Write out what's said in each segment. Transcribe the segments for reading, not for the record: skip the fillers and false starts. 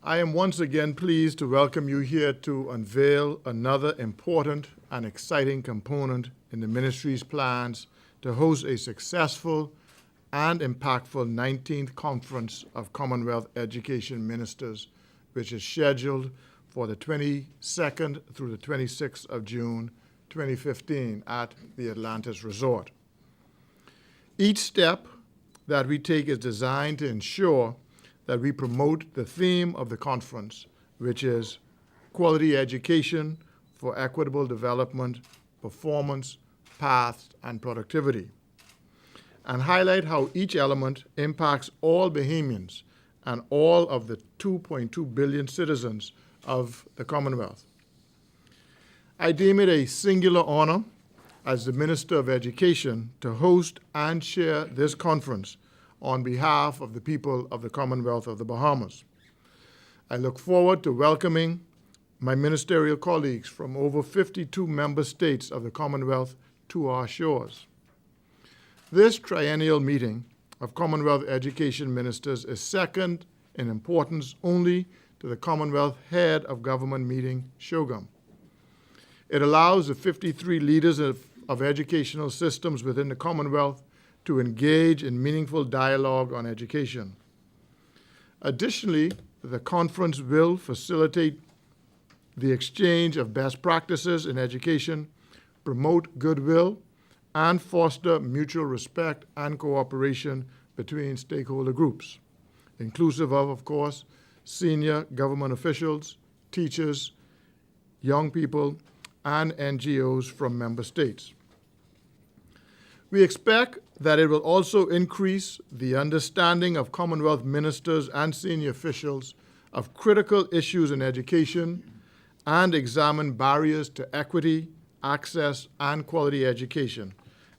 I am once again pleased to welcome you here to unveil another important and exciting component in the ministry's plans to host a successful and impactful 19th Conference of Commonwealth Education Ministers, which is scheduled for the 22nd through the 26th of June 2015 at the Atlantis Resort. Each step that we take is designed to ensure that we promote the theme of the conference, which is quality education for equitable development, performance, paths, and productivity, and highlight how each element impacts all Bahamians and all of the 2.2 billion citizens of the Commonwealth. I deem it a singular honor as the Minister of Education to host and chair this conference on behalf of the people of the Commonwealth of the Bahamas. I look forward to welcoming my ministerial colleagues from over 52 member states of the Commonwealth to our shores. This triennial meeting of Commonwealth Education Ministers is second in importance only to the Commonwealth Head of Government meeting, SHOGM. It allows the 53 leaders of educational systems within the Commonwealth to engage in meaningful dialogue on education. Additionally, the conference will facilitate the exchange of best practices in education, promote goodwill, and foster mutual respect and cooperation between stakeholder groups, inclusive of course, senior government officials, teachers, young people, and NGOs from member states. We expect that it will also increase the understanding of Commonwealth ministers and senior officials of critical issues in education and examine barriers to equity, access, and quality education,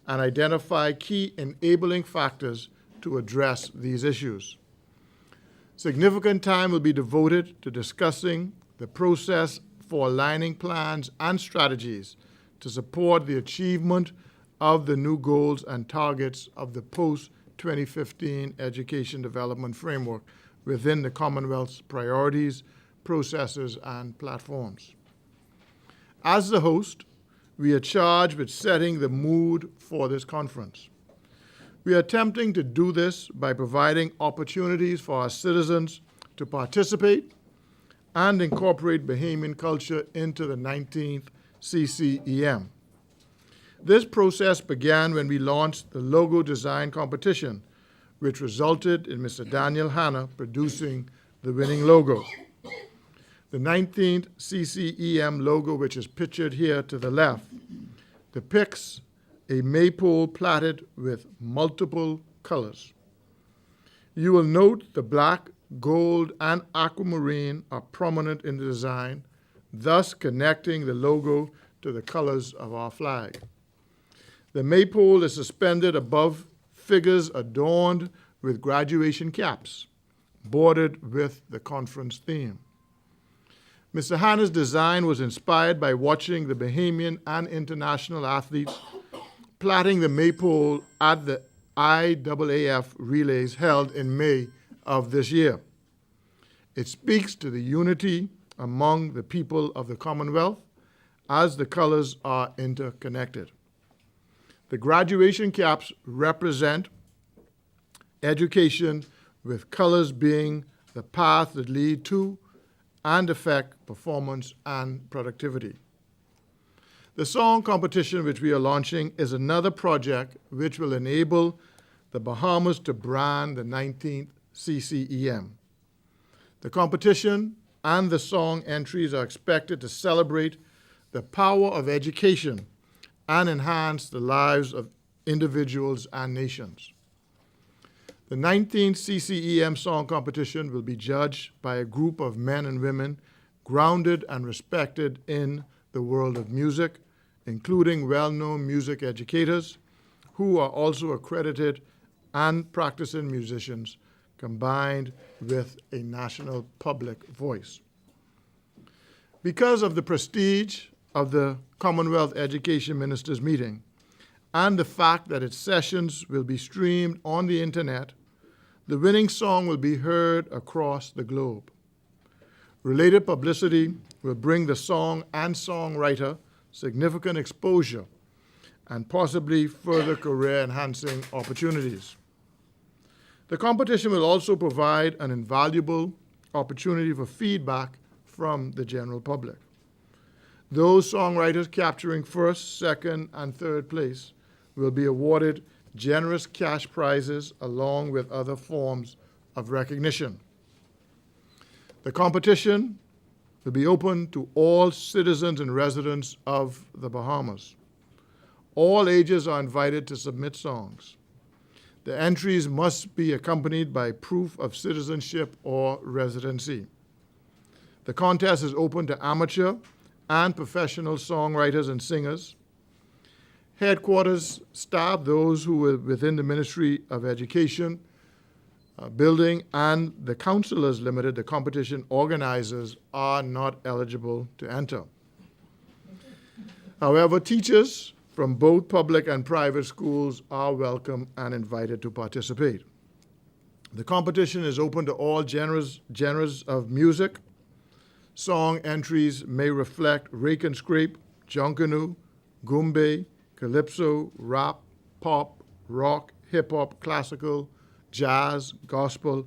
and identify key enabling factors to address these issues. Significant time will be devoted to discussing the process for aligning plans and strategies to support the achievement of the new goals and targets of the post-2015 Education Development Framework within the Commonwealth's priorities, processes, and platforms. As the host, we are charged with setting the mood for this conference. We are attempting to do this by providing opportunities for our citizens to participate and incorporate Bahamian culture into the 19th CCEM. This process began when we launched the logo design competition, which resulted in Mr. Daniel Hanna producing the winning logo. The 19th CCEM logo, which is pictured here to the left, depicts a maypole plaited with multiple colors. You will note the black, gold, and aquamarine are prominent in the design, thus connecting the logo to the colors of our flag. The maypole is suspended above figures adorned with graduation caps, bordered with the conference theme. Mr. Hanna's design was inspired by watching the Bahamian and international athletes plaiting the maypole at the IAAF relays held in May of this year. It speaks to the unity among the people of the Commonwealth as the colors are interconnected. The graduation caps represent education, with colors being the path that lead to and affect performance and productivity. The song competition, which we are launching, is another project which will enable the Bahamas to brand the 19th CCEM. The competition and the song entries are expected to celebrate the power of education and enhance the lives of individuals and nations. The 19th CCEM Song Competition will be judged by a group of men and women grounded and respected in the world of music, including well-known music educators who are also accredited and practicing musicians, combined with a national public voice. Because of the prestige of the Commonwealth Education Ministers meeting and the fact that its sessions will be streamed on the internet, the winning song will be heard across the globe. Related publicity will bring the song and songwriter significant exposure and possibly further career-enhancing opportunities. The competition will also provide an invaluable opportunity for feedback from the general public. Those songwriters capturing first, second, and third place will be awarded generous cash prizes along with other forms of recognition. The competition will be open to all citizens and residents of the Bahamas. All ages are invited to submit songs. The entries must be accompanied by proof of citizenship or residency. The contest is open to amateur and professional songwriters and singers. Headquarters staff, those who are within the Ministry of Education building, and the Counselors Limited, the competition organizers, are not eligible to enter. However, teachers from both public and private schools are welcome and invited to participate. The competition is open to all genres of music. Song entries may reflect rake and scrape, junkanoo, goombay, calypso, rap, pop, rock, hip-hop, classical, jazz, gospel,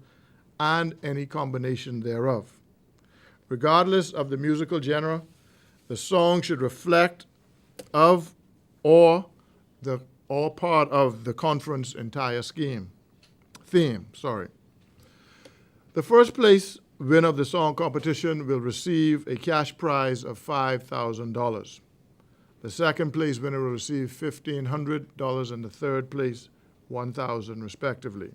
and any combination thereof. Regardless of the musical genre, the song should reflect of or part of the conference entire theme. The first place winner of the song competition will receive a cash prize of $5,000. The second place winner will receive $1,500 and the third place $1,000 respectively.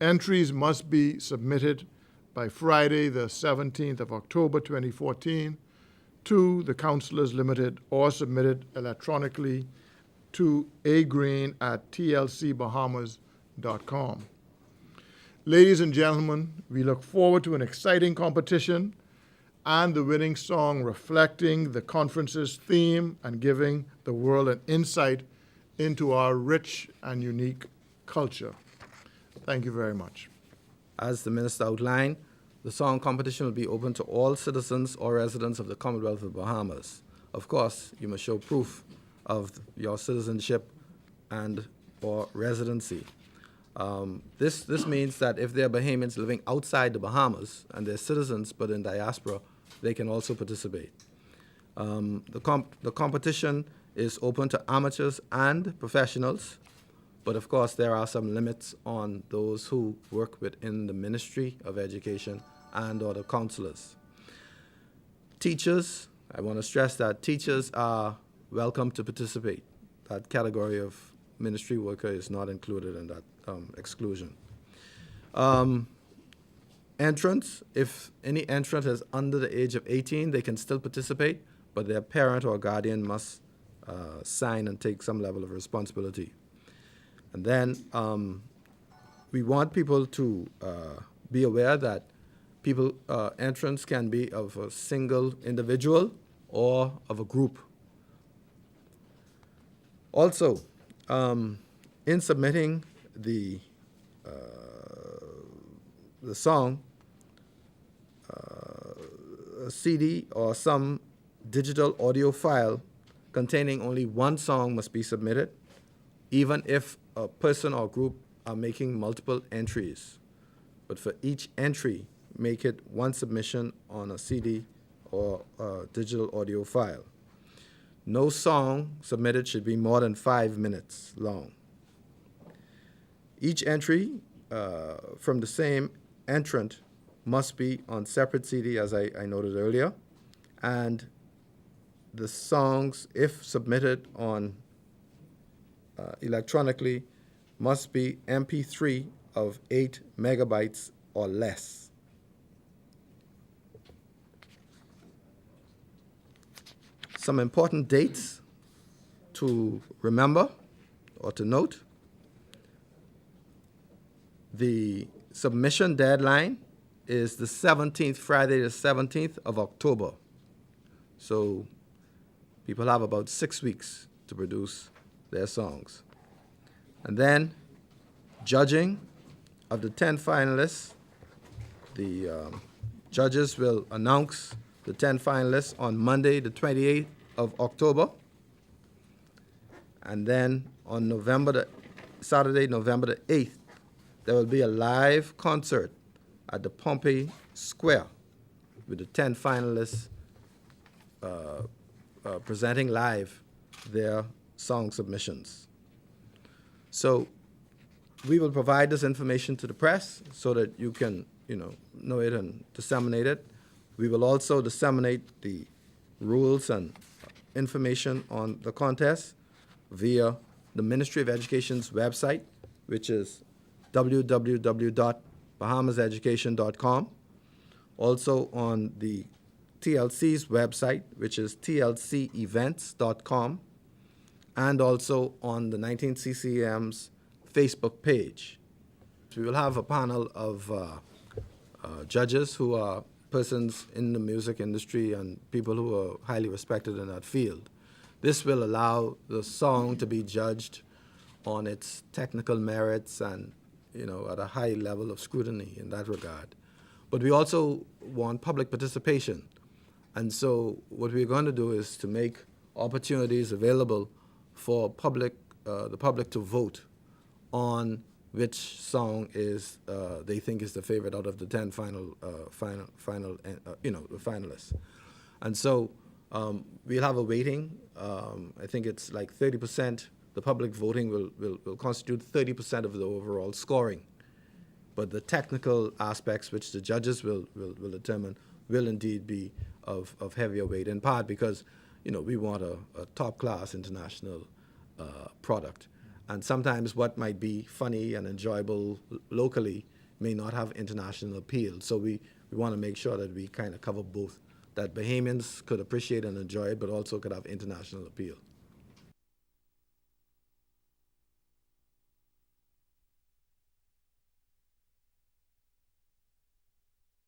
Entries must be submitted by Friday, the 17th of October, 2014, to the Counselors Limited or submitted electronically to agreen@tlcbahamas.com. Ladies and gentlemen, we look forward to an exciting competition and the winning song reflecting the conference's theme and giving the world an insight into our rich and unique culture. Thank you very much. As the Minister outlined, the song competition will be open to all citizens or residents of the Commonwealth of the Bahamas. Of course, you must show proof of your citizenship and or residency. This means that if there are Bahamians living outside the Bahamas and they're citizens but in diaspora, they can also participate. The competition is open to amateurs and professionals, but of course there are some limits on those who work within the Ministry of Education and or the counselors. Teachers, I want to stress that teachers are welcome to participate. That category of ministry worker is not included in that exclusion. Entrants, if any entrant is under the age of 18, they can still participate, but their parent or guardian must sign and take some level of responsibility. And then we want people to be aware that entrants can be of a single individual or of a group. Also, in submitting the song, a CD or some digital audio file containing only one song must be submitted, even if a person or group are making multiple entries. But for each entry, make it one submission on a CD or a digital audio file. No song submitted should be more than 5 minutes long. Each entry from the same entrant must be on separate CD, as I noted earlier, and the songs, if submitted on electronically, must be MP3 of 8 megabytes or less. Some important dates to remember or to note. The submission deadline is the 17th, Friday the 17th of October. So people have about 6 weeks to produce their songs. And then judging of the 10 finalists, the Judges will announce the 10 finalists on Monday, the 28th of October. And then on Saturday, November the 8th, there will be a live concert at the Pompey Square with the 10 finalists presenting live their song submissions. So we will provide this information to the press so that you can, know it and disseminate it. We will also disseminate the rules and information on the contest via the Ministry of Education's website, which is www.bahamaseducation.com. Also on the TLC's website, which is tlcevents.com, and also on the 19thCCEM's Facebook page. We will have a panel of judges who are persons in the music industry and people who are highly respected in that field. This will allow the song to be judged on its technical merits and, at a high level of scrutiny in that regard. But we also want public participation. And so what we're going to do is to make opportunities available for the public to vote on which song is they think is the favorite out of the 10 the finalists. And so we'll have a weighting. I think it's like 30%. The public voting will constitute 30% of the overall scoring. But the technical aspects, which the judges will determine, will indeed be of heavier weight, in part because, we want a top-class international product. And sometimes what might be funny and enjoyable locally may not have international appeal. So we want to make sure that we kind of cover both, that Bahamians could appreciate and enjoy it, but also could have international appeal.